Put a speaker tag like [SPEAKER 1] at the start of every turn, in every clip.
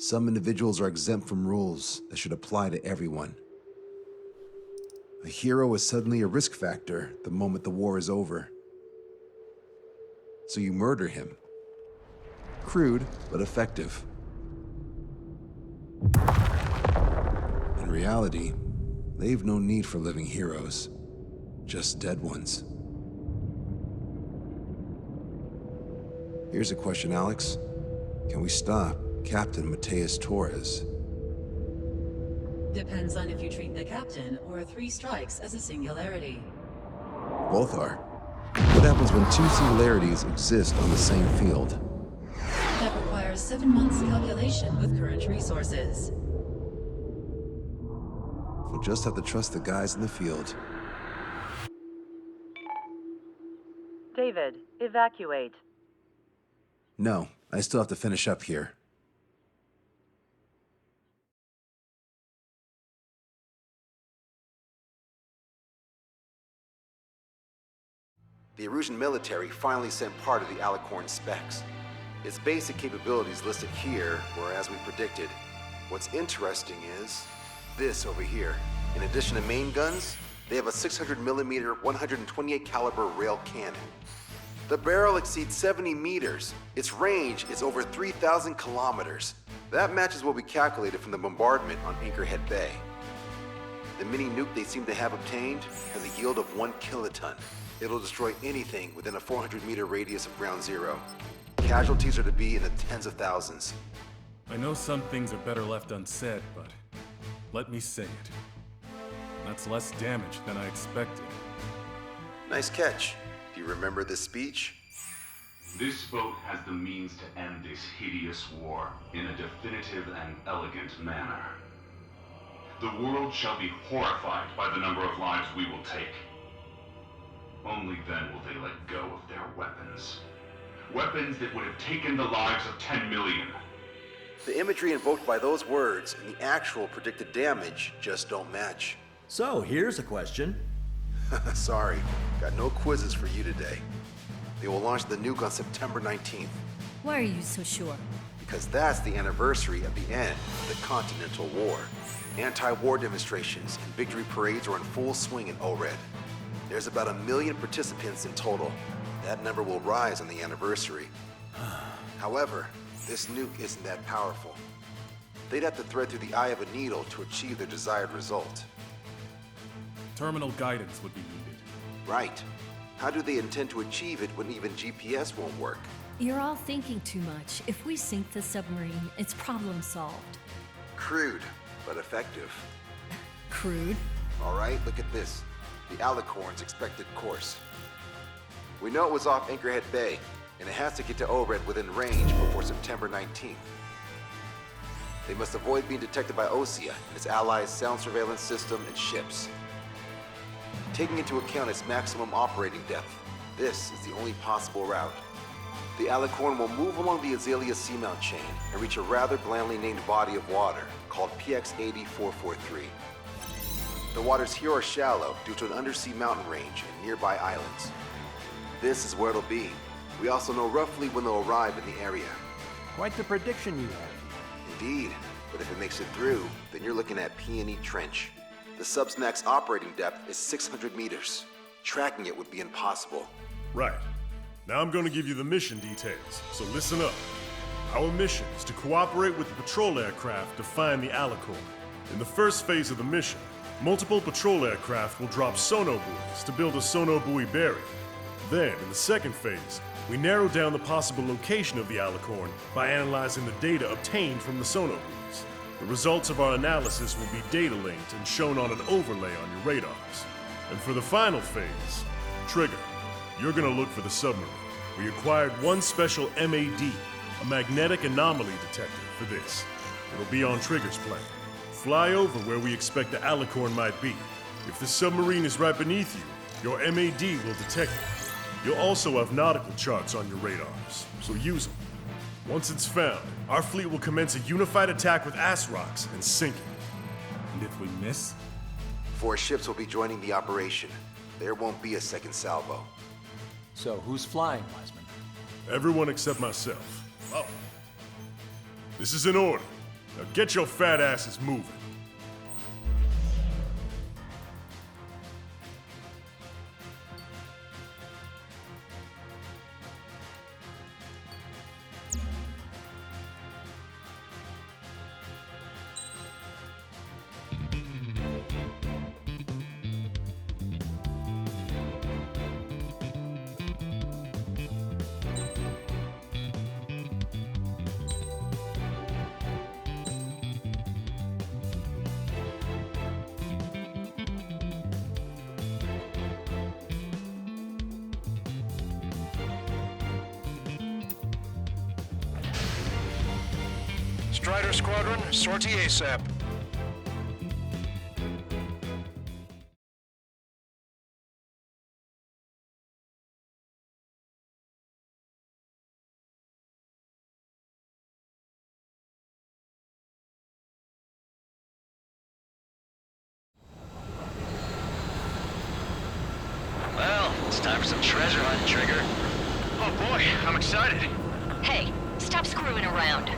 [SPEAKER 1] Some individuals are exempt from rules that should apply to everyone. A hero is suddenly a risk factor the moment the war is over. So you murder him. Crude, but effective. In reality, they've no need for living heroes, just dead ones. Here's a question, Alex. Can we stop Captain Mateus Torres?
[SPEAKER 2] Depends on if you treat the captain or 3 strikes as a singularity.
[SPEAKER 1] Both are. What happens when 2 singularities exist on the same field?
[SPEAKER 2] That requires 7 months calculation with current resources.
[SPEAKER 1] We'll just have to trust the guys in the field.
[SPEAKER 3] David, evacuate.
[SPEAKER 1] No, I still have to finish up here. The Erusian military finally sent part of the Alicorn specs. Its basic capabilities listed here were as we predicted. What's interesting is this over here. In addition to main guns, they have a 600mm 128 caliber rail cannon. The barrel exceeds 70 meters. Its range is over 3,000 kilometers. That matches what we calculated from the bombardment on Anchorhead Bay. The mini nuke they seem to have obtained has a yield of 1 kiloton. It'll destroy anything within a 400-meter radius of ground zero. Casualties are to be in the tens of thousands.
[SPEAKER 4] I know some things are better left unsaid, but let me say it. That's less damage than I expected.
[SPEAKER 1] Nice catch. Do you remember this speech?
[SPEAKER 5] This vote has the means to end this hideous war in a definitive and elegant manner. The world shall be horrified by the number of lives we will take. Only then will they let go of their weapons. Weapons that would have taken the lives of 10 million.
[SPEAKER 1] The imagery invoked by those words and the actual predicted damage just don't match.
[SPEAKER 6] So, here's a question.
[SPEAKER 1] Sorry, got no quizzes for you today. They will launch the nuke on September 19th.
[SPEAKER 7] Why are you so sure?
[SPEAKER 1] Because that's the anniversary of the end of the Continental War. Anti-war demonstrations and victory parades are in full swing in ORED. There's about 1 million participants in total. That number will rise on the anniversary. However, this nuke isn't that powerful. They'd have to thread through the eye of a needle to achieve their desired result.
[SPEAKER 4] Terminal guidance would be needed.
[SPEAKER 1] Right. How do they intend to achieve it when even GPS won't work?
[SPEAKER 7] You're all thinking too much. If we sink the submarine, it's problem solved.
[SPEAKER 1] Crude, but effective.
[SPEAKER 7] Crude?
[SPEAKER 1] All right, look at this. The Alicorn's expected course. We know it was off Anchorhead Bay, and it has to get to ORED within range before September 19th. They must avoid being detected by Osea and its allies' sound surveillance system and ships. Taking into account its maximum operating depth, this is the only possible route. The Alicorn will move along the Azalea seamount chain and reach a rather blandly named body of water called PX-80443. The waters here are shallow due to an undersea mountain range and nearby islands. This is where it'll be. We also know roughly when they'll arrive in the area.
[SPEAKER 6] Quite the prediction you have.
[SPEAKER 1] Indeed, but if it makes it through, then you're looking at Peony Trench. The sub's max operating depth is 600 meters. Tracking it would be impossible.
[SPEAKER 8] Right. Now I'm going to give you the mission details, so listen up. Our mission is to cooperate with the patrol aircraft to find the Alicorn. In the first phase of the mission, multiple patrol aircraft will drop sonobuoys to build a sonobuoy barrier. Then, in the second phase, we narrow down the possible location of the Alicorn by analyzing the data obtained from the sonobuoys. The results of our analysis will be data linked and shown on an overlay on your radars. And for the final phase, Trigger, you're gonna look for the submarine. We acquired one special MAD, a magnetic anomaly detector, for this. It'll be on Trigger's plane. Fly over where we expect the Alicorn might be. If the submarine is right beneath you, your MAD will detect it. You'll also have nautical charts on your radars, so use them. Once it's found, our fleet will commence a unified attack with ass rocks and sink it.
[SPEAKER 4] And if we miss?
[SPEAKER 1] 4 ships will be joining the operation. There won't be a second salvo.
[SPEAKER 6] So, who's flying, Wiseman?
[SPEAKER 8] Everyone except myself. Oh. This is in order. Now get your fat asses moving.
[SPEAKER 9] Strider Squadron, sortie ASAP.
[SPEAKER 10] Well, it's time for some treasure hunt, Trigger.
[SPEAKER 9] Oh boy, I'm excited.
[SPEAKER 7] Hey, stop screwing around.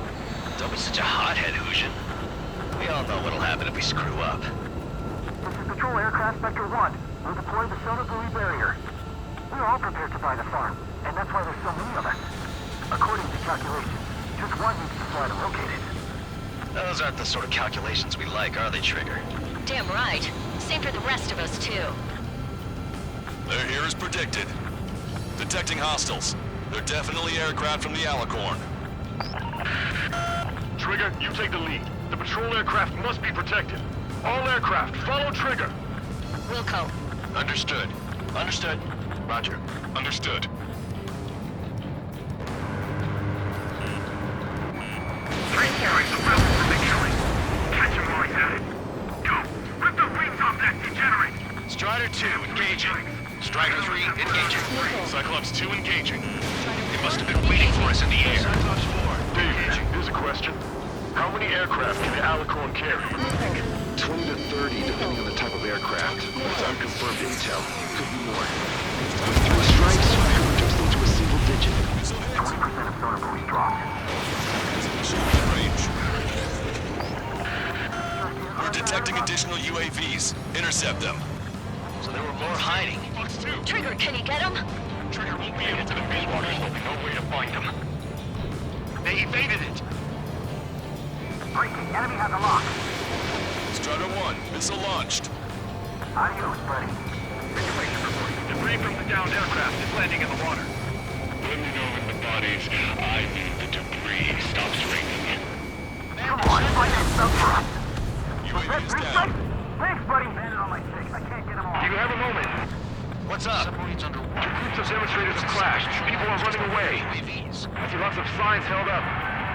[SPEAKER 10] Don't be such a hothead, Hushin. We all know what'll happen if we screw up.
[SPEAKER 11] This is Patrol Aircraft Spectre 1. We'll deploy the sonar buoy barrier. We're all prepared to buy the farm, and that's why there's so many of us. According to calculations, just one needs to fly to locate it.
[SPEAKER 10] Those aren't the sort of calculations we like, are they, Trigger?
[SPEAKER 7] Damn right. Same for the rest of us, too.
[SPEAKER 12] They're here as predicted. Detecting hostiles. They're definitely aircraft from the Alicorn.
[SPEAKER 8] Trigger, you take the lead. The patrol aircraft must be protected. All aircraft, follow Trigger.
[SPEAKER 7] Wilco.
[SPEAKER 10] Understood.
[SPEAKER 12] Understood.
[SPEAKER 10] Roger.
[SPEAKER 12] Understood.
[SPEAKER 11] Three carries the rebels from the killing. Catch him while he's at it. Go! Rip the wings off that degenerate!
[SPEAKER 10] Strider 2, engaging. Strider 3, engaging.
[SPEAKER 8] Cyclops 2 engaging.
[SPEAKER 10] They must have been waiting for us in the air.
[SPEAKER 8] Cyclops 4. Dave, here's a question. How many aircraft can the Alicorn carry?
[SPEAKER 1] 20 to 30, depending on the type of aircraft. That's unconfirmed intel. Could be more. With 3 strikes, we could reduce them to a single digit.
[SPEAKER 11] 20% of sonar buoys dropped.
[SPEAKER 12] Range. We're detecting additional UAVs. Intercept them.
[SPEAKER 10] So there were more hiding.
[SPEAKER 7] Trigger, can you get him?
[SPEAKER 8] Trigger won't be able to defeat them. There's no way to find them.
[SPEAKER 10] They evaded it.
[SPEAKER 11] Breaking, enemy has a lock.
[SPEAKER 12] Strider 1, missile launched.
[SPEAKER 11] Adios, buddy. Situation reporting.
[SPEAKER 8] Debris from the downed aircraft is landing in the water.
[SPEAKER 5] Let me know when the bodies, I mean the debris, stops raining.
[SPEAKER 11] Come on, find that stuff for us.
[SPEAKER 12] UAV is
[SPEAKER 11] Three
[SPEAKER 12] down.
[SPEAKER 11] strikes? Thanks, buddy. Landed on my 6. I can't get them all.
[SPEAKER 8] Do you have a moment?
[SPEAKER 10] What's up?
[SPEAKER 8] Two groups have demonstrated a clash. People are running away.
[SPEAKER 10] UAVs.
[SPEAKER 8] I see lots of signs held up.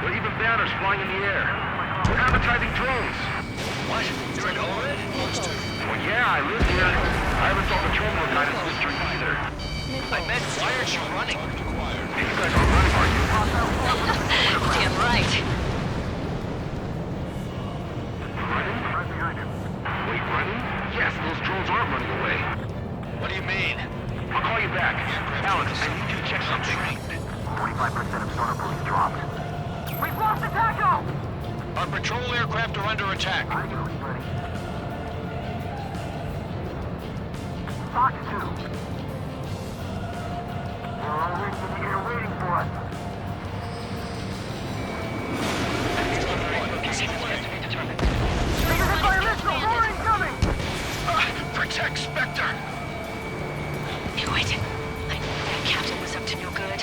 [SPEAKER 8] There are even banners flying in the air. They're advertising drones.
[SPEAKER 10] What? You're in Overhead?
[SPEAKER 8] Well, yeah, I live here. I haven't saw the terminal guy in this district either.
[SPEAKER 10] I meant, why aren't you running?
[SPEAKER 8] Hey, you guys aren't running, are you?
[SPEAKER 7] Damn right.
[SPEAKER 8] Running? Right behind him. Wait, running? Yes, those drones aren't running away.
[SPEAKER 10] What do you mean?
[SPEAKER 8] I'll call you back. Alex, I need you to check something.
[SPEAKER 11] 45% of sonar buoys dropped. We've lost the tackle!
[SPEAKER 10] Our patrol aircraft are under attack.
[SPEAKER 11] Adios, buddy. Fox 2. They're already in the air waiting for us. Figure this fire missile! More incoming!
[SPEAKER 10] Protect Spectre!
[SPEAKER 7] Knew it. I knew that captain was up to no good.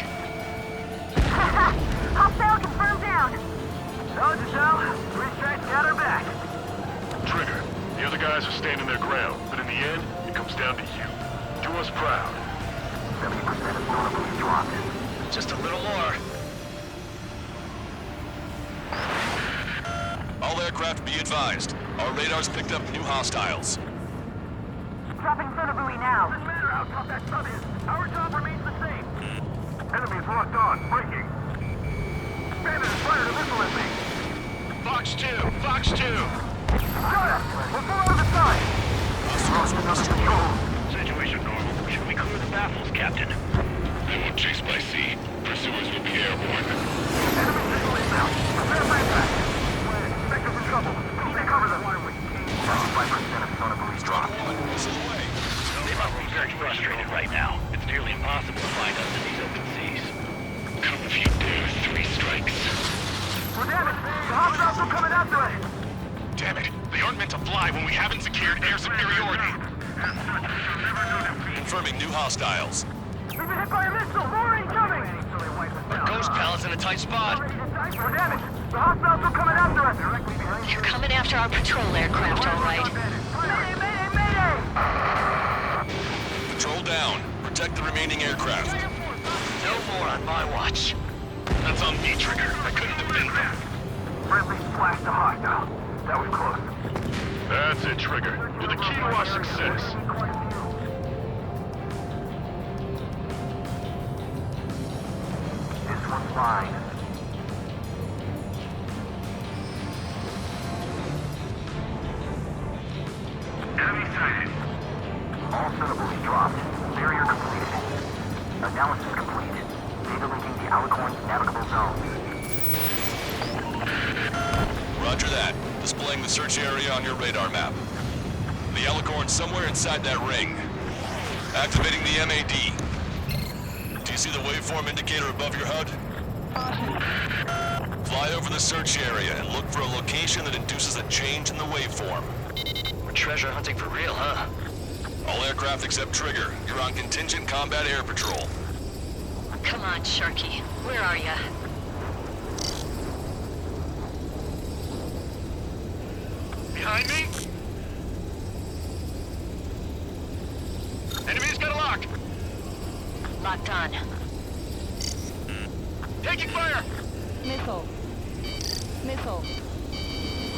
[SPEAKER 11] Hostile confirmed down. So, Giselle, 3 strikes got her back.
[SPEAKER 8] Trigger, the other guys are standing their ground, but in the end, it comes down to you. Do us proud.
[SPEAKER 11] 70% of sonar buoys dropped.
[SPEAKER 10] Just a little more.
[SPEAKER 12] All aircraft be advised. Our radars picked up new hostiles.
[SPEAKER 11] Dropping sonar buoy now. Doesn't matter how tough that sub is. Our job remains the same. Enemies locked on. Breaking. Bandit has fired a missile at me.
[SPEAKER 10] Fox 2! Fox 2!
[SPEAKER 11] Got it! We're full on the side. Lost another control.
[SPEAKER 8] Situation normal. Should we clear the baffles, Captain?
[SPEAKER 5] They won't chase by sea. Pursuers will be airborne.
[SPEAKER 11] Enemy visual inbound. Prepare my back. buoys drop.
[SPEAKER 10] They must be very frustrated right now. It's nearly impossible to find us in these open seas. Come if you dare, 3 strikes.
[SPEAKER 11] We're damaged! The hostiles are coming after us!
[SPEAKER 9] Damn it. They aren't meant to fly when we haven't secured air superiority.
[SPEAKER 12] Confirming new hostiles.
[SPEAKER 11] We've been hit by a missile! More incoming!
[SPEAKER 10] Our ghost pal is in a tight spot.
[SPEAKER 11] We're damaged! The hostiles are coming after us! Directly behind
[SPEAKER 7] You're coming after our patrol aircraft, all right.
[SPEAKER 11] Mayday! Mayday! Mayday!
[SPEAKER 12] Patrol down. Protect the remaining aircraft.
[SPEAKER 10] No more on my watch.
[SPEAKER 9] That's on me, Trigger. I couldn't defend them.
[SPEAKER 11] Friendly splashed a hostile. That was close.
[SPEAKER 9] That's it, Trigger. You're the key to our success.
[SPEAKER 11] This one's mine. Enemy sighted. All centaurs dropped. Barrier completed. Analysis complete. Data linking the Alicorn's navigable zone.
[SPEAKER 12] Roger that. Displaying the search area on your radar map. The Alicorn's somewhere inside that ring. Activating the MAD. Do you see the waveform indicator above your HUD? Fly over the search area and look for a location that induces a change in the waveform.
[SPEAKER 10] We're treasure hunting for real, huh?
[SPEAKER 12] All aircraft except Trigger. You're on contingent combat air patrol.
[SPEAKER 7] Come on, Sharky. Where are ya?
[SPEAKER 9] Behind me? Enemy's got a lock.
[SPEAKER 7] Locked on.
[SPEAKER 9] Taking fire.
[SPEAKER 13] Missile. Missile.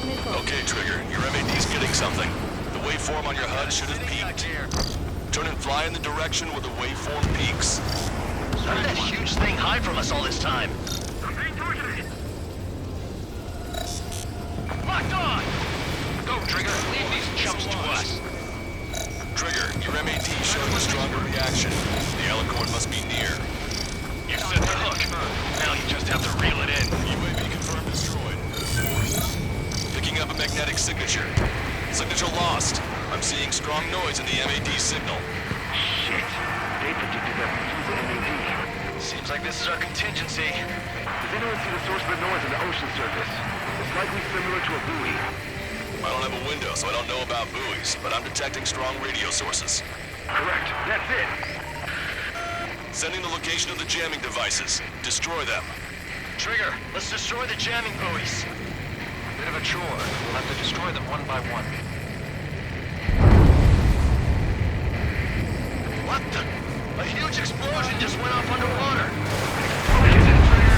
[SPEAKER 13] Missile.
[SPEAKER 12] Okay, Trigger. Your MAD's getting something. The waveform on your HUD should have peaked. Turn and fly in the direction where the waveform peaks.
[SPEAKER 10] How did that huge thing hide from us all this time?
[SPEAKER 9] Locked on. Go, Trigger. Leave these chumps to us.
[SPEAKER 12] Trigger, your MAD showing a stronger reaction. The Alicorn must be near.
[SPEAKER 9] You set the hook. Now you just have to reel it in.
[SPEAKER 12] UAV confirmed destroyed. Picking up a magnetic signature. Signature lost. I'm seeing strong noise in the MAD signal.
[SPEAKER 11] Shit. They predicted that we use the MAD.
[SPEAKER 10] Seems like this is our contingency.
[SPEAKER 11] Does anyone see the source of the noise on the ocean surface? It's likely similar to a buoy.
[SPEAKER 12] I don't have a window, so I don't know about buoys, but I'm detecting strong radio sources.
[SPEAKER 11] Correct. That's it.
[SPEAKER 12] Sending the location of the jamming devices. Destroy them.
[SPEAKER 10] Trigger, let's destroy the jamming buoys. Bit of a chore. We'll have to destroy them one by one. What the? A huge explosion just went off underwater.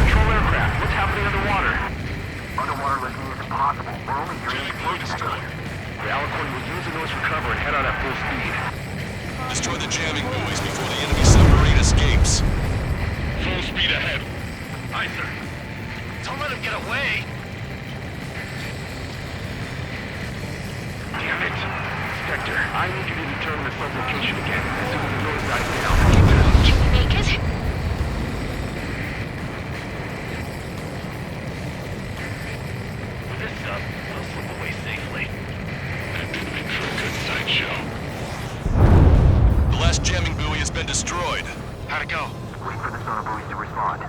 [SPEAKER 11] Control aircraft. What's happening underwater? Underwater listening is impossible. We're only hearing explosions. The Alicorn will use the noise recover and head out at full speed.
[SPEAKER 12] Destroy the jamming buoys before the enemy submarine escapes.
[SPEAKER 9] Full speed ahead. Aye, sir.
[SPEAKER 10] Don't let him get away.
[SPEAKER 11] Damn it. Spectre, I need you to determine the sun's location again as soon as the noise dies down.
[SPEAKER 7] Can we make it?
[SPEAKER 10] This stuff will slip away safely.
[SPEAKER 9] That could be for a good sideshow.
[SPEAKER 12] The last jamming buoy has been destroyed.
[SPEAKER 9] How'd it go?
[SPEAKER 11] Wait for the sonar buoys to respond.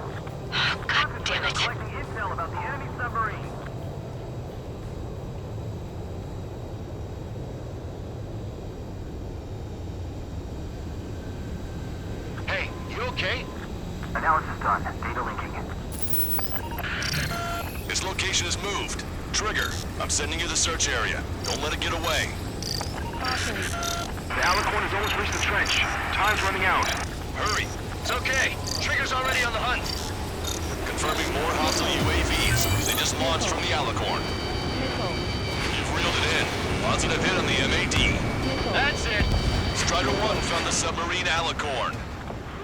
[SPEAKER 7] Oh, God damn it.
[SPEAKER 11] Collecting intel about the enemy submarine.
[SPEAKER 9] Hey, you okay?
[SPEAKER 11] Analysis done. Data linking.
[SPEAKER 12] Its location is moved. Trigger, I'm sending you the search area. Don't let it get away.
[SPEAKER 11] The Alicorn has almost reached the trench. Time's running out.
[SPEAKER 12] Hurry.
[SPEAKER 10] It's okay. Trigger's already on the hunt.
[SPEAKER 12] Confirming more hostile UAVs. They just launched from the Alicorn. You've reeled it in. Positive hit on the MAD.
[SPEAKER 10] That's it.
[SPEAKER 12] Strider 1 found the submarine Alicorn.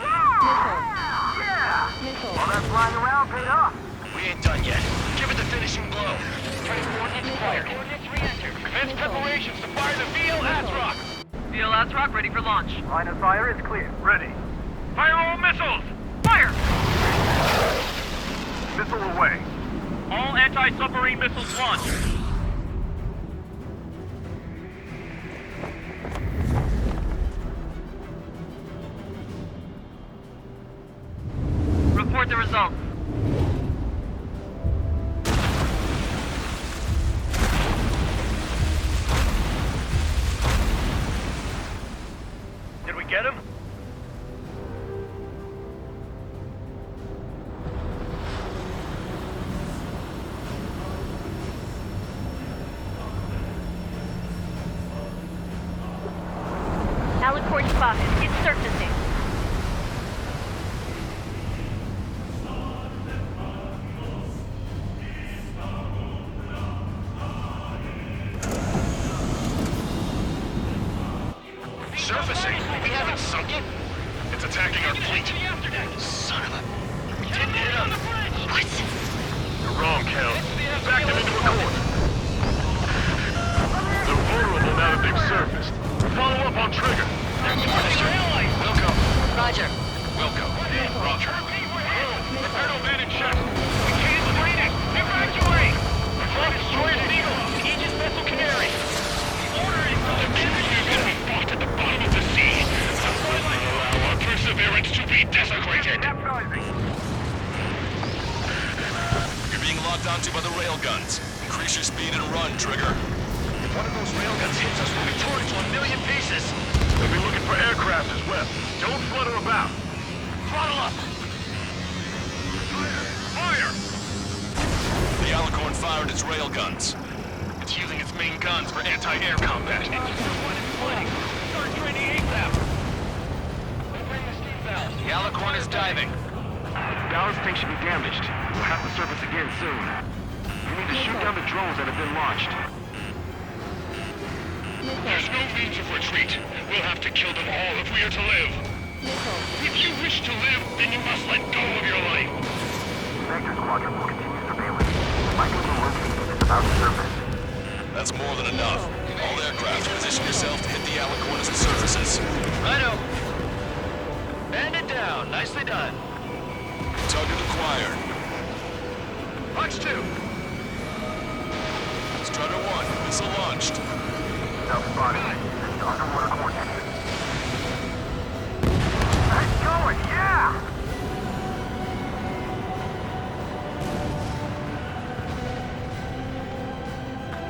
[SPEAKER 11] Yeah! All that flying around paid off.
[SPEAKER 10] We ain't done yet. Give it the finishing blow.
[SPEAKER 11] Coordinates fired.
[SPEAKER 9] Commence preparations to fire the VL Atrox.
[SPEAKER 3] VL Atrox ready for launch.
[SPEAKER 11] Line of fire is clear.
[SPEAKER 9] Ready. Fire all missiles!
[SPEAKER 3] Fire!
[SPEAKER 11] Missile away.
[SPEAKER 9] All anti-submarine missiles launched.
[SPEAKER 3] report the results.
[SPEAKER 9] Did we get him?
[SPEAKER 14] Alicorn spotted. It's surfacing.
[SPEAKER 9] Surfacing? We haven't sunk it? It's attacking our fleet. Son of a... We didn't hit him. What? You're wrong, Count. Back them into a corner. They're vulnerable now that they've surfaced. Follow up on trigger. Wilco.
[SPEAKER 14] Roger.
[SPEAKER 9] Wilco. Roger. Prepare to abandon ship. We can't fight it. Evacuate. Flight destroyers and Eagle. Aegis vessel Canary. The order is to abandon ship. Can be fought at the bottom of the sea. I will not allow our perseverance to be desecrated.
[SPEAKER 12] You're being locked onto by the railguns. Increase your speed and run, Trigger.
[SPEAKER 9] If one of those railguns hits us, we'll be torn to a million pieces. They'll be looking for aircraft as well. Don't flutter about. Throttle up. Fire!
[SPEAKER 12] The Alicorn fired its railguns.
[SPEAKER 9] It's using its main guns for anti-air combat. Start training ASAP. Bring the steam valves.
[SPEAKER 10] The Alicorn is diving.
[SPEAKER 11] Ballast tank should be damaged. We'll have to surface again soon. You need to shoot down the drones that have been launched.
[SPEAKER 9] There's no means of retreat. We'll have to kill them all if we are to live. If you wish to live, then you must let go of your life.
[SPEAKER 11] Vector Squadron will continue surveillance. Likely the location is about to surface.
[SPEAKER 12] That's more than enough. All aircraft, position yourself to hit the Alicorn as it surfaces.
[SPEAKER 10] Righto. Band it down. Nicely done.
[SPEAKER 12] Target acquired.
[SPEAKER 9] Punch 2.
[SPEAKER 12] Strider 1, missile launched.
[SPEAKER 11] Self-spotted. It's underwater coordinates. Nice going, yeah!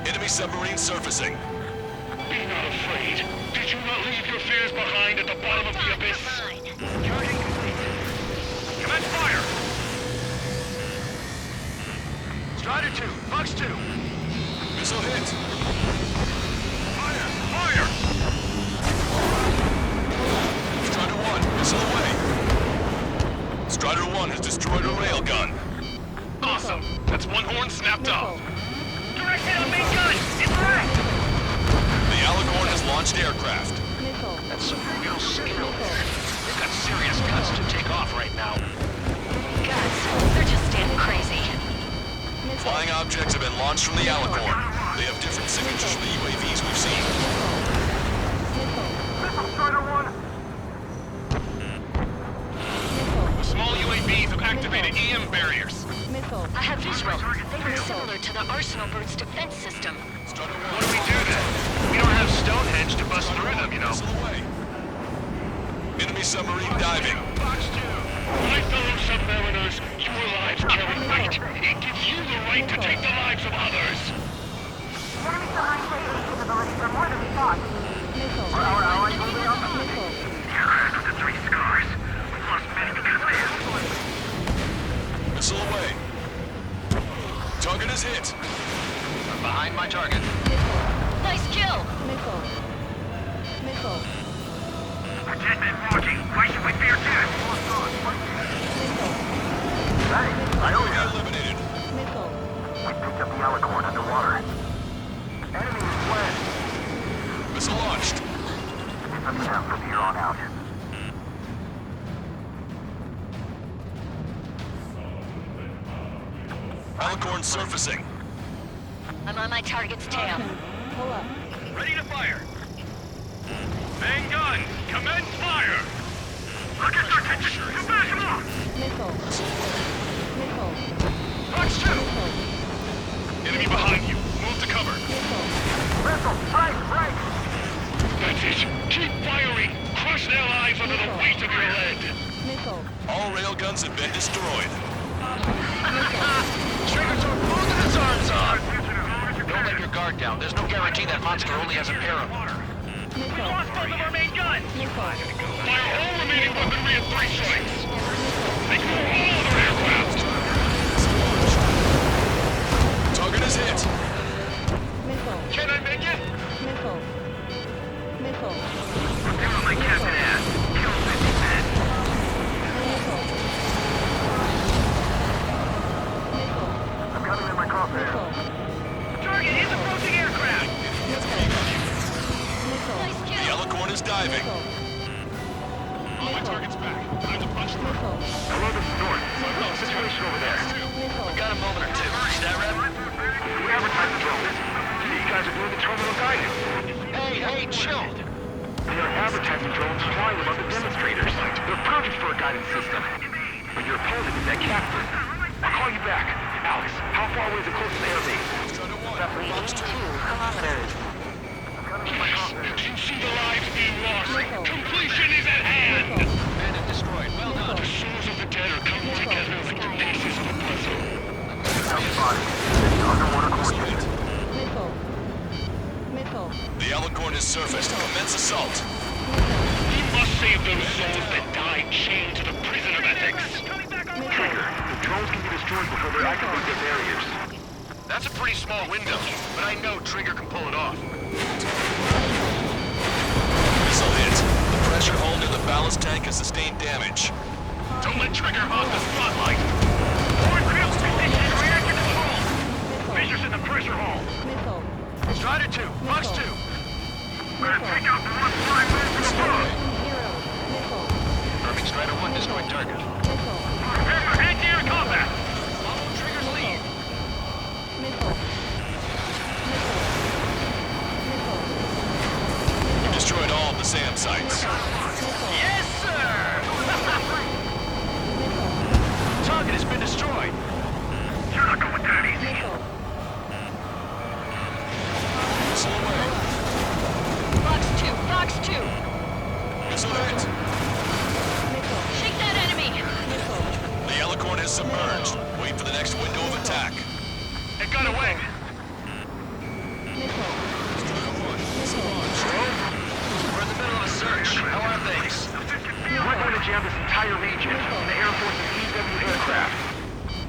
[SPEAKER 12] Enemy submarine surfacing.
[SPEAKER 9] Be not afraid. Did you not leave your fears behind at the bottom of the abyss? Charging complete. Commence fire! Strider 2, Fox 2.
[SPEAKER 12] Missile hit.
[SPEAKER 9] Fire! Fire!
[SPEAKER 12] Strider 1, missile away. Strider 1 has destroyed a railgun.
[SPEAKER 9] Awesome. That's one horn snapped off.
[SPEAKER 3] Direct hit on main gun! It's wrecked!
[SPEAKER 12] The Alicorn has launched aircraft.
[SPEAKER 10] That's some real skill. They've got serious guts to take off right now.
[SPEAKER 14] Guts. They're just damn crazy.
[SPEAKER 12] Flying objects have been launched from the Alicorn. They have different signatures from the UAVs we've seen.
[SPEAKER 11] Missile Strider 1!
[SPEAKER 9] The small UAVs have activated EM barriers.
[SPEAKER 14] I have visual. They were similar to the Arsenal Bird's defense system.
[SPEAKER 9] What do we do then? We don't have Stonehenge to bust through them, you know.
[SPEAKER 12] Enemy submarine diving.
[SPEAKER 9] Fox 2. My fellow submariners, your lives carry weight. It gives you the right to take the lives of others.
[SPEAKER 11] Enemy submarine takeover capabilities are more than we thought. Our allies will be on the missile.
[SPEAKER 9] The aircraft with the 3 scars. We've lost many because of this.
[SPEAKER 12] Missile away. Target is hit.
[SPEAKER 10] I'm behind my target.
[SPEAKER 14] Nice kill!
[SPEAKER 9] Protect Rocky. Why should we fear death?
[SPEAKER 11] Hey, I know ya.
[SPEAKER 12] Eliminated.
[SPEAKER 11] We picked up the Alicorn underwater. Enemy is fled.
[SPEAKER 12] Missile launched.
[SPEAKER 11] It's a map from here on out.
[SPEAKER 12] Alicorn surfacing.
[SPEAKER 14] I'm on my target's tail.
[SPEAKER 9] Ready to fire. Main gun, commence fire. Look at their attention. You bash them off. Punch 2. Enemy behind you. Move to cover.
[SPEAKER 11] Missile, right.
[SPEAKER 9] That's it. Keep firing. Crush their lives under the weight of your lead.
[SPEAKER 12] All railguns have been destroyed.
[SPEAKER 10] Trigger tore both of his arms off. Don't let your guard down. There's no guarantee that monster only has a pair of them.
[SPEAKER 3] We lost both of our main guns!
[SPEAKER 9] Fire all remaining weaponry at 3 strikes! Take all other aircraft!
[SPEAKER 12] Target is hit.
[SPEAKER 9] Can I make it?
[SPEAKER 13] Missile.
[SPEAKER 3] Give him my captain ass. Kill 50 men.
[SPEAKER 11] I've got him in my crosshair.
[SPEAKER 3] Target is approaching aircraft!
[SPEAKER 12] The Alicorn is diving.
[SPEAKER 9] All my targets back. Time to punch through.
[SPEAKER 11] Hello, this is North. What's the situation over there?
[SPEAKER 10] We've got a moment or two. Stat rep?
[SPEAKER 11] We advertise the drones. You guys are doing the terminal guidance.
[SPEAKER 10] Hey, chill.
[SPEAKER 11] We are advertising drones flying above the demonstrators. They're perfect for a guidance system. But your opponent is at captain. I'll call you back. Alex, how far away is the closest air base? About 2 kilometers.
[SPEAKER 9] You see the lives being lost. Completion is at hand!
[SPEAKER 10] Bandit destroyed. Well done.
[SPEAKER 9] The souls of the dead are coming together like the pieces of a puzzle.
[SPEAKER 11] Underwater coordinates.
[SPEAKER 12] The Alicorn is surfaced. Commence assault.
[SPEAKER 9] We must save those souls that died chained to the prison of ethics.
[SPEAKER 11] Trigger, the drones can be destroyed before they activate their barriers.
[SPEAKER 10] That's a pretty small window, but I know Trigger can pull it off.
[SPEAKER 12] Missile hit. The pressure hull near the ballast tank has sustained damage.
[SPEAKER 9] Don't let Trigger hog the spotlight. Forward creel position and reactor control. Fissures in the pressure hull.
[SPEAKER 10] Strider 2, Fox 2.
[SPEAKER 3] We're gonna take out the one flying over the above.
[SPEAKER 10] Confirming Strider 1 destroyed target.
[SPEAKER 3] Prepare for anti-air combat.
[SPEAKER 10] Follow Trigger's lead.
[SPEAKER 12] You destroyed all of the SAM sites.
[SPEAKER 10] Yes, sir! Target has been destroyed.
[SPEAKER 3] You're not going that easy.
[SPEAKER 12] Missile away.
[SPEAKER 14] Fox 2!
[SPEAKER 12] Missile hit.
[SPEAKER 14] Shake that enemy!
[SPEAKER 12] The Alicorn is submerged. Wait for the next window of attack.
[SPEAKER 9] It got away.
[SPEAKER 10] We're in the middle of a search. How are things?
[SPEAKER 11] We're going to jam this entire region with the Air Force's EW aircraft.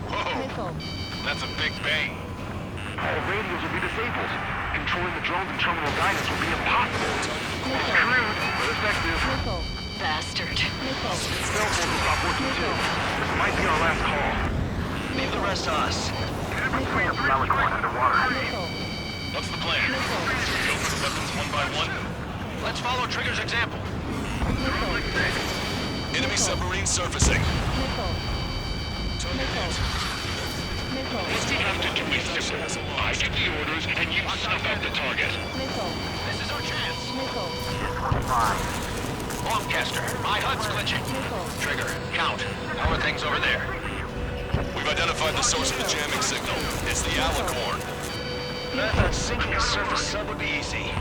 [SPEAKER 10] Whoa. That's a big bang.
[SPEAKER 11] All radios will be disabled. Controlling the drones and terminal guidance will be impossible. It's crude, but effective.
[SPEAKER 14] Bastard.
[SPEAKER 11] Cell phones will stop working too. This might be our last call.
[SPEAKER 10] Leave the rest to us.
[SPEAKER 11] Alicorn underwater.
[SPEAKER 9] What's the plan? Go for the weapons one by one?
[SPEAKER 10] Let's follow Trigger's example.
[SPEAKER 12] Enemy submarine surfacing.
[SPEAKER 9] What we have to do is simple. I get the orders and you snuff out the target.
[SPEAKER 10] This is our chance.
[SPEAKER 11] Fine.
[SPEAKER 10] Longcaster, my HUD's glitching. Trigger, count. How are things over there?
[SPEAKER 12] We've identified the source of the jamming signal. It's the Alicorn.
[SPEAKER 10] I thought sinking a surface sub would be easy.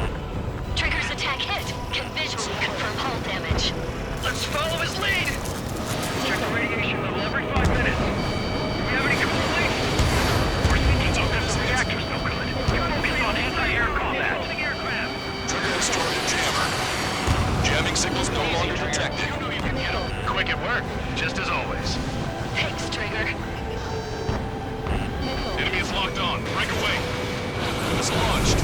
[SPEAKER 14] Trigger's attack hit. Can visually confirm hull damage.
[SPEAKER 10] Let's follow his lead!
[SPEAKER 3] Check the radiation level every 5 minutes. Do we have any complaints? We're thinking because the reactor's no good. We focus on anti-air combat.
[SPEAKER 12] Trigger destroyed a jammer. Jamming signals no longer detected.
[SPEAKER 10] You knew you could get him. Quick at work, just as always.
[SPEAKER 14] Thanks, Trigger.
[SPEAKER 9] Enemy is locked on. Break away.
[SPEAKER 12] It's launched.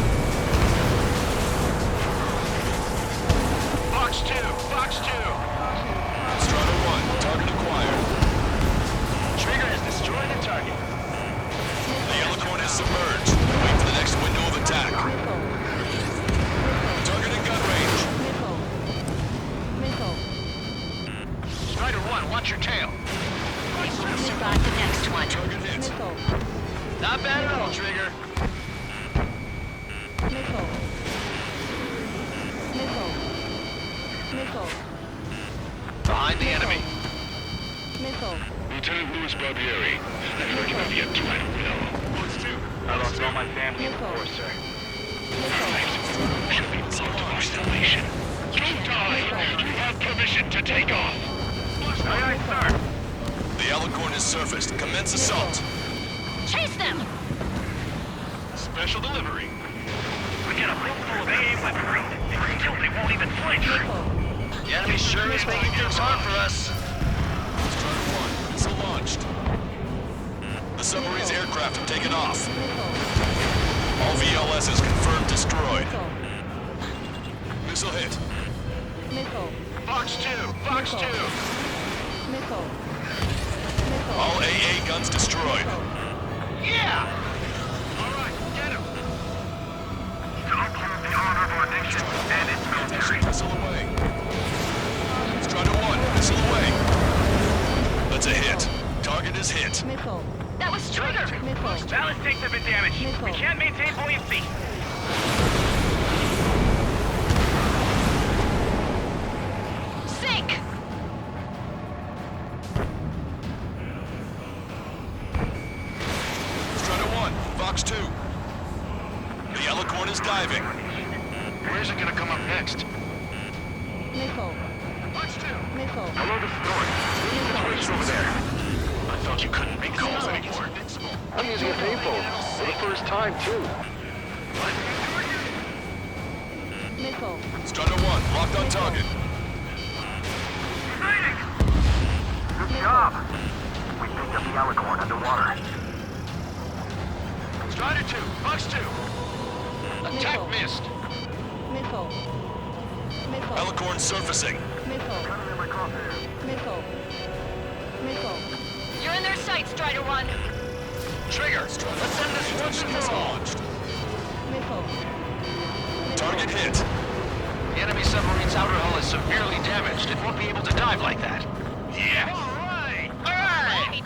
[SPEAKER 10] Fox 2, Fox 2.
[SPEAKER 12] Strider 1, target acquired.
[SPEAKER 10] Trigger has destroyed the target.
[SPEAKER 12] The Alicorn is submerged. Wait for the next window of attack. Target in gun range.
[SPEAKER 10] Strider 1, watch your tail.
[SPEAKER 14] We'll survive the next one.
[SPEAKER 12] Target hit.
[SPEAKER 10] Not bad at all, Trigger. Behind the enemy.
[SPEAKER 9] Lieutenant Louis Barbieri. I heard you have yet to write a will.
[SPEAKER 11] I lost all my family in the war, sir.
[SPEAKER 9] Perfect. Should be blocked of our salvation. Don't die! You have permission to take off!
[SPEAKER 3] Aye, aye, sir.
[SPEAKER 12] Alicorn has surfaced. Commence assault.
[SPEAKER 14] Chase them!
[SPEAKER 10] Special delivery.
[SPEAKER 3] We get a room full of AA weaponry, and still they won't even flinch.
[SPEAKER 10] The enemy sure is making things hard for us.
[SPEAKER 12] Strike 1. Missile launched. The submarine's aircraft have taken off. All VLS is confirmed destroyed. Missile hit.
[SPEAKER 13] Missile.
[SPEAKER 10] Fox 2! Fox 2!
[SPEAKER 13] Missile.
[SPEAKER 12] All AA guns destroyed.
[SPEAKER 10] Yeah! Alright, get him!
[SPEAKER 3] To uphold the honor of our nation and its military.
[SPEAKER 12] Missile away. Strider 1, missile away. That's a hit. Target is hit.
[SPEAKER 13] Missile.
[SPEAKER 14] That was Trigger!
[SPEAKER 13] Missile.
[SPEAKER 3] Ballast tanks have been damaged.
[SPEAKER 13] Missile.
[SPEAKER 3] We can't maintain buoyancy.
[SPEAKER 14] Sink!
[SPEAKER 12] Strider 1, Fox 2. The Alicorn is diving.
[SPEAKER 10] Where's it gonna come up next?
[SPEAKER 13] Missile.
[SPEAKER 10] Fox 2!
[SPEAKER 13] Missile.
[SPEAKER 3] Hello, this is North. Who's the situation over there?
[SPEAKER 10] I thought you couldn't make calls anymore.
[SPEAKER 11] I'm using a payphone for the first time, too.
[SPEAKER 13] Missile.
[SPEAKER 12] Strider 1, locked on target.
[SPEAKER 11] Good job. We picked up the Alicorn underwater.
[SPEAKER 10] Strider 2, Fox 2. Attack missed.
[SPEAKER 13] Missile. Missile.
[SPEAKER 12] Alicorn surfacing.
[SPEAKER 13] Missile. Missile. Missile.
[SPEAKER 14] You're in their sights, Strider 1.
[SPEAKER 10] Trigger, let's send this once and for all.
[SPEAKER 12] Launched.
[SPEAKER 13] Missile.
[SPEAKER 12] Target hit.
[SPEAKER 10] The enemy submarine's outer hull is severely damaged. It won't be able to dive like that. Yeah. All right. All right.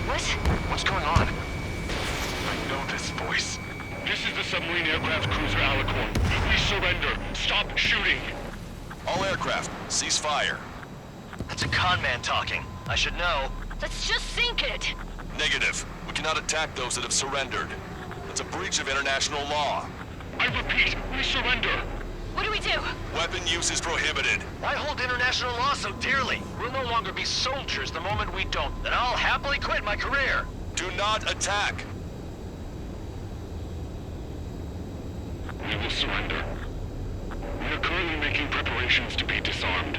[SPEAKER 14] What?
[SPEAKER 10] What's going on? I know this voice.
[SPEAKER 9] This is the submarine aircraft cruiser Alicorn. We surrender. Stop shooting.
[SPEAKER 12] All aircraft, cease fire.
[SPEAKER 10] That's a con man talking. I should know.
[SPEAKER 14] Let's just sink it!
[SPEAKER 12] Negative. We cannot attack those that have surrendered. It's a breach of international law.
[SPEAKER 9] I repeat, we surrender.
[SPEAKER 14] What do we do?
[SPEAKER 12] Weapon use is prohibited.
[SPEAKER 10] Why hold international law so dearly? We'll no longer be soldiers the moment we don't. Then I'll happily quit my career.
[SPEAKER 12] Do not attack.
[SPEAKER 9] We will surrender. We are currently making preparations to be disarmed.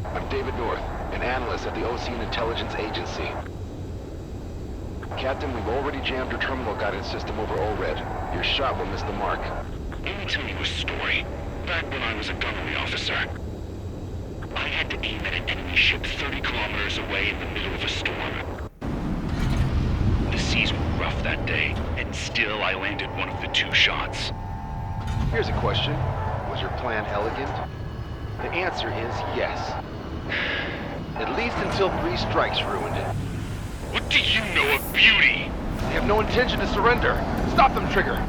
[SPEAKER 1] I'm David North, an analyst at the Ocean Intelligence Agency. Captain, we've already jammed your terminal guidance system over ORED. Your shot will miss the mark.
[SPEAKER 9] Let me tell you a story. Back when I was a gunnery officer, I had to aim at an enemy ship 30 kilometers away in the middle of a storm. The seas were rough that day, and still I landed one of the 2 shots.
[SPEAKER 1] Here's a question. Was your plan elegant? The answer is yes. At least until 3 strikes ruined it.
[SPEAKER 9] What do you know of beauty?
[SPEAKER 1] They have no intention to surrender. Stop them, Trigger!
[SPEAKER 11] Hit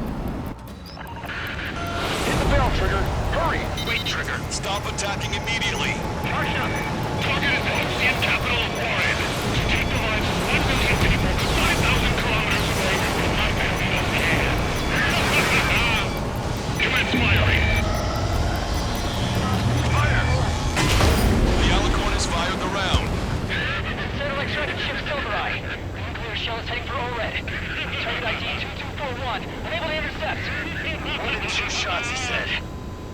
[SPEAKER 11] the bell, Trigger! Hurry!
[SPEAKER 12] Wait, Trigger. Stop attacking immediately.
[SPEAKER 9] Charge up! Target is the Ocean capital of Warren. To take the lives of 1 million people 5,000 kilometers away from my family of man. Commence firing. Fire!
[SPEAKER 12] The Alicorn has fired the round.
[SPEAKER 3] Satellite shot at ship Silvereye. Nuclear shell is heading for ORED. Target ID 2241. Unable to intercept.
[SPEAKER 10] One in 2 shots, he said.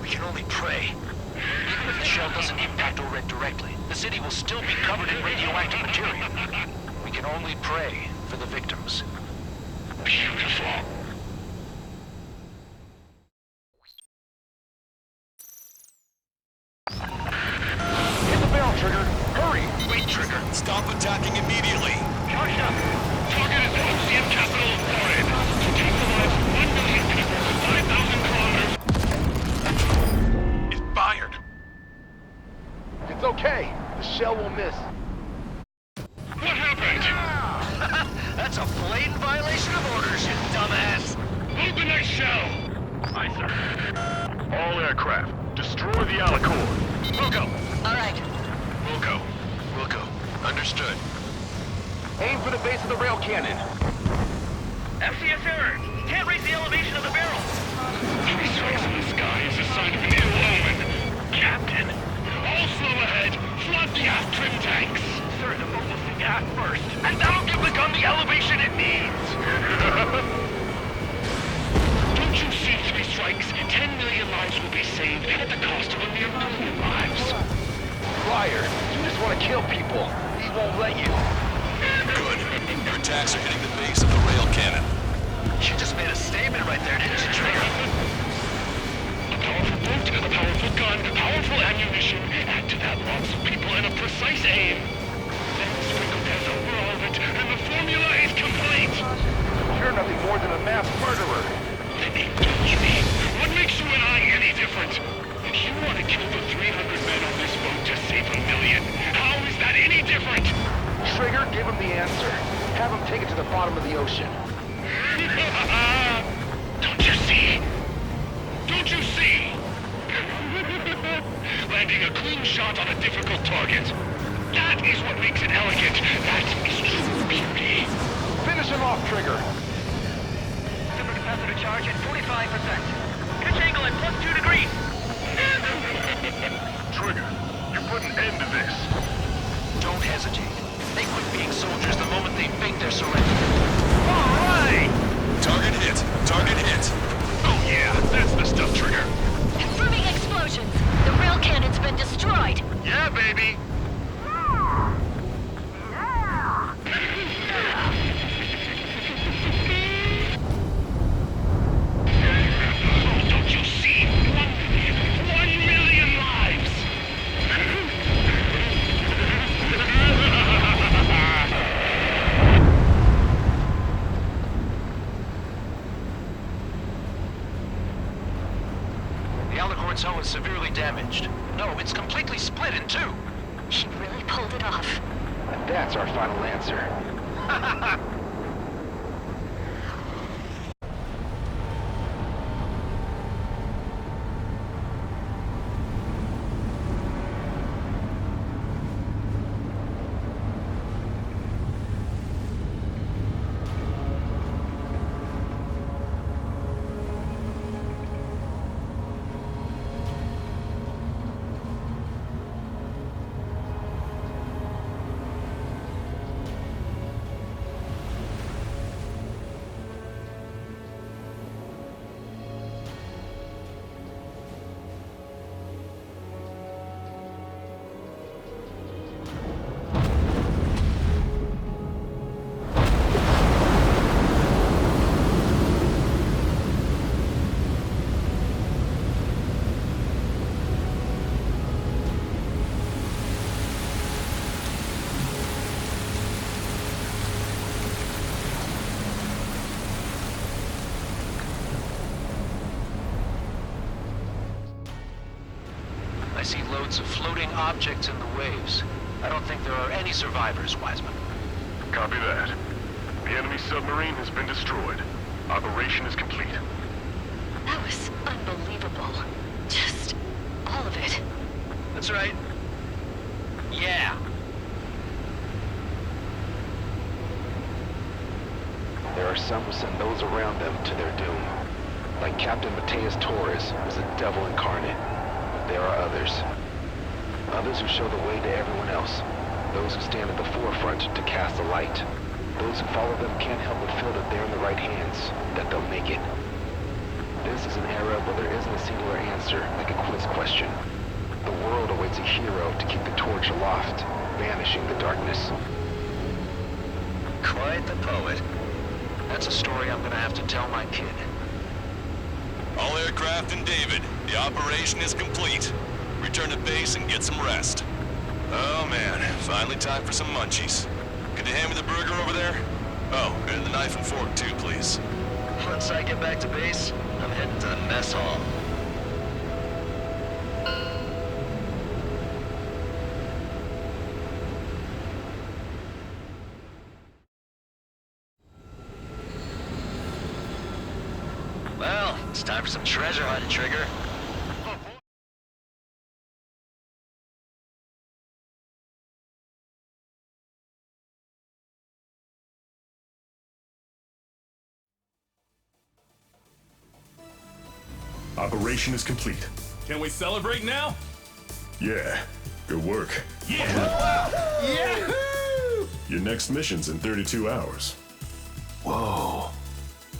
[SPEAKER 10] We can only pray. Even if the shell doesn't impact ORED directly, the city will still be covered in radioactive material. We can only pray for the victims.
[SPEAKER 9] Beautiful.
[SPEAKER 11] Hit the bell, Trigger! Hurry!
[SPEAKER 12] Wait, Trigger. Stop attacking immediately.
[SPEAKER 9] Charge up! Target is the Ocean capital of Warren. To take the lives of 1 million people 5,000 kilometers.
[SPEAKER 12] It fired.
[SPEAKER 1] It's okay. The shell will miss.
[SPEAKER 9] What happened?
[SPEAKER 10] That's a blatant violation of orders, you dumbass!
[SPEAKER 9] Load the next shell! Aye, sir. All aircraft, destroy the Alicorn.
[SPEAKER 10] We'll go.
[SPEAKER 14] All right.
[SPEAKER 10] We'll go. We'll go. Understood.
[SPEAKER 11] Aim
[SPEAKER 3] for the base of the rail cannon. FCS error. Can't raise the elevation of the barrel.
[SPEAKER 9] 3 strikes in the sky is a sign of an ill omen. Captain, all slow ahead. Flood the aft trim tanks.
[SPEAKER 3] Sir, the boat will sink aft first.
[SPEAKER 9] And that'll give the gun the elevation it needs. Don't you see 3 strikes? 10 million lives will be saved at the cost of a mere million lives.
[SPEAKER 3] Liar, you just want to kill people. He won't let you.
[SPEAKER 12] Good. Your attacks are hitting the base of the rail cannon.
[SPEAKER 10] You just made a statement right there, didn't you, Trigger?
[SPEAKER 9] A powerful boat, a powerful gun, powerful ammunition. Add to that lots of people and a precise aim. Then sprinkle death over all of it, and the formula is complete.
[SPEAKER 3] You're nothing more than a mass murderer.
[SPEAKER 9] Then engage me. What makes you and I any different? You want to kill the 300 men on this boat to save a million. How is that any different?
[SPEAKER 3] Trigger, give him the answer. Have him take it to the bottom of the ocean.
[SPEAKER 9] Don't you see? Don't you see? Landing a clean shot on a difficult target. That is what makes it elegant. That is true beauty.
[SPEAKER 3] Finish him off, Trigger.
[SPEAKER 11] Supercapacitor charge at 45%. Pitch angle at +2 degrees.
[SPEAKER 8] Trigger, you put an end to this.
[SPEAKER 10] Don't hesitate. They quit being soldiers the moment they fake their surrender.
[SPEAKER 3] All right!
[SPEAKER 12] Target hit. Target hit.
[SPEAKER 9] Oh yeah, that's the stuff, Trigger.
[SPEAKER 14] Confirming explosions. The rail cannon's been destroyed.
[SPEAKER 9] Yeah, baby. Don't you see? 1 million lives.
[SPEAKER 10] The Alicorn's hull is severely damaged. No, it's completely split in two.
[SPEAKER 14] He really pulled it off.
[SPEAKER 3] And that's our final answer.
[SPEAKER 10] I see loads of floating objects in the waves. I don't think there are any survivors, Wiseman.
[SPEAKER 8] Copy that. The enemy submarine has been destroyed. Operation is complete.
[SPEAKER 14] That was unbelievable. Just all of it.
[SPEAKER 10] That's right. Yeah.
[SPEAKER 1] There are some who send those around them to their doom. Like Captain Mateus Torres, who's a devil incarnate. But there are others. Others who show the way to everyone else. Those who stand at the forefront to cast a light. Those who follow them can't help but feel that they're in the right hands, that they'll make it. This is an era where there isn't a singular answer, like a quiz question. The world awaits a hero to keep the torch aloft, banishing the darkness.
[SPEAKER 10] Quite the poet. That's a story I'm gonna have to tell my kid.
[SPEAKER 12] All aircraft in David. The operation is complete. Return to base and get some rest. Oh man, finally time for some munchies. Could you hand me the burger over there? Oh, and the knife and fork too, please.
[SPEAKER 10] Once I get back to base, I'm heading to the mess hall. Well, it's time for some treasure hunting, Trigger.
[SPEAKER 8] Operation is complete.
[SPEAKER 4] Can we celebrate now?
[SPEAKER 8] Yeah, good work.
[SPEAKER 4] Yeah!
[SPEAKER 8] Your next mission's in 32 hours.
[SPEAKER 6] Whoa.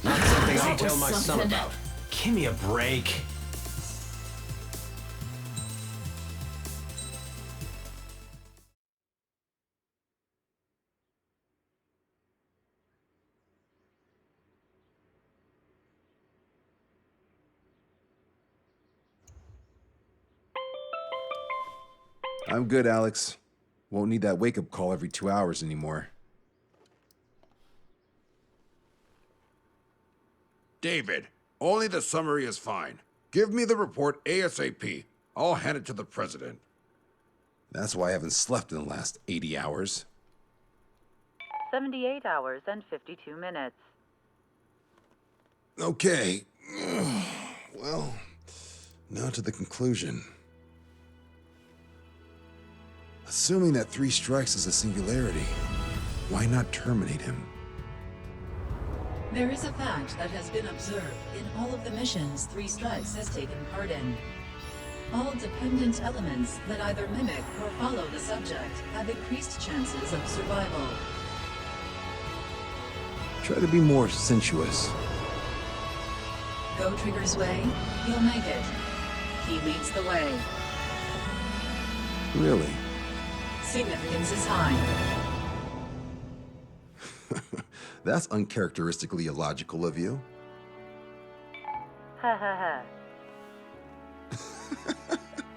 [SPEAKER 6] Not something I'll
[SPEAKER 7] That
[SPEAKER 6] tell
[SPEAKER 7] was
[SPEAKER 6] my son
[SPEAKER 7] something.
[SPEAKER 6] about. Give me a break.
[SPEAKER 1] I'm good, Alex. Won't need that wake-up call every 2 hours anymore.
[SPEAKER 15] David, only the summary is fine. Give me the report ASAP. I'll hand it to the president.
[SPEAKER 1] That's why I haven't slept in the last 80 hours.
[SPEAKER 16] 78 hours and 52 minutes.
[SPEAKER 1] Okay. Well, now to the conclusion. Assuming that 3 strikes is a singularity, why not terminate him?
[SPEAKER 2] There is a fact that has been observed in all of the missions 3 Strikes has taken part in. All dependent elements that either mimic or follow the subject have increased chances of survival.
[SPEAKER 1] Try to be more sensuous.
[SPEAKER 2] Go Trigger's way, he'll make it. He leads the way.
[SPEAKER 1] Really?
[SPEAKER 2] Significance is high.
[SPEAKER 1] That's uncharacteristically illogical of you.
[SPEAKER 16] Ha ha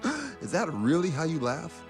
[SPEAKER 16] ha.
[SPEAKER 1] Is that really how you laugh?